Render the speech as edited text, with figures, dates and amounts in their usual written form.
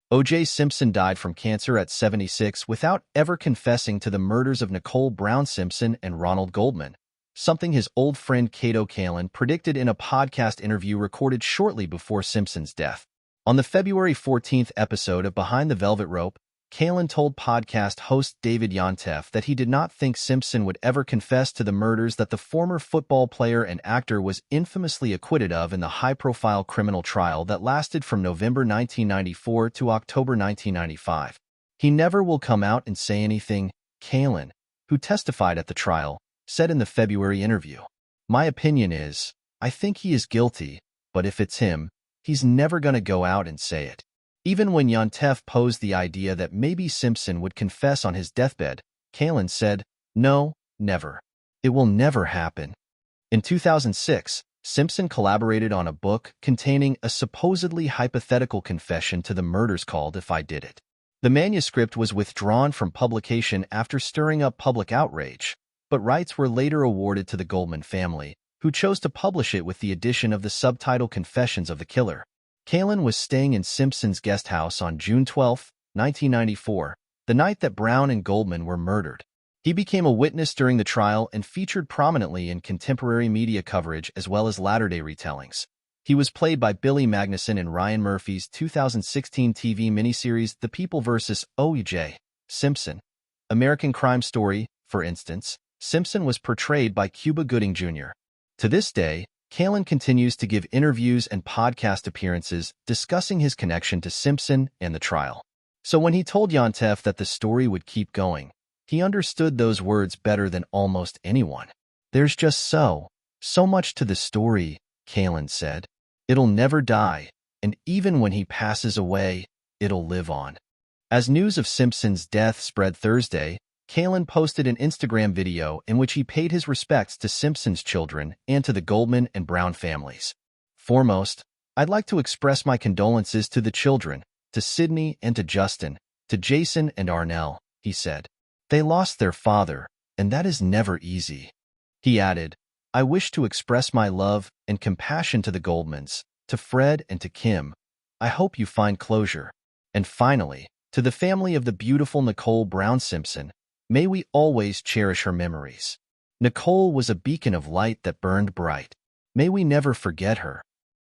O J Simpson died from cancer at 76 without ever confessing to the murders of Nicole Brown Simpson and Ronald Goldman, something his old friend Kato Kaelin predicted in a podcast interview recorded shortly before Simpson's death. On the February 14th episode of Behind the Velvet Rope, Kaelin told podcast host David Yontef that he did not think Simpson would ever confess to the murders that the former football player and actor was infamously acquitted of in the high-profile criminal trial that lasted from November 1994 to October 1995. He never will come out and say anything, Kaelin, who testified at the trial, said in the February interview. My opinion is, I think he is guilty, but if it's him, he's never going to go out and say it. Even when Yontef posed the idea that maybe Simpson would confess on his deathbed, Kaelin said, no, never. It will never happen. In 2006, Simpson collaborated on a book containing a supposedly hypothetical confession to the murders called If I Did It. The manuscript was withdrawn from publication after stirring up public outrage, but rights were later awarded to the Goldman family, who chose to publish it with the addition of the subtitle Confessions of the Killer. Kaelin was staying in Simpson's guest house on June 12, 1994, the night that Brown and Goldman were murdered. He became a witness during the trial and featured prominently in contemporary media coverage as well as latter-day retellings. He was played by Billy Magnuson in Ryan Murphy's 2016 TV miniseries The People vs. O J Simpson. American Crime Story, for instance, Simpson was portrayed by Cuba Gooding Jr. To this day, Kaelin continues to give interviews and podcast appearances discussing his connection to Simpson and the trial. So when he told Yontef that the story would keep going, he understood those words better than almost anyone. There's just so much to the story, Kaelin said. It'll never die, and even when he passes away, it'll live on. As news of Simpson's death spread Thursday, Kaelin posted an Instagram video in which he paid his respects to Simpson's children and to the Goldman and Brown families. Foremost, I'd like to express my condolences to the children, to Sydney and to Justin, to Jason and Arnell, he said. They lost their father, and that is never easy. He added, I wish to express my love and compassion to the Goldmans, to Fred and to Kim. I hope you find closure. And finally, to the family of the beautiful Nicole Brown Simpson, may we always cherish her memories. Nicole was a beacon of light that burned bright. May we never forget her.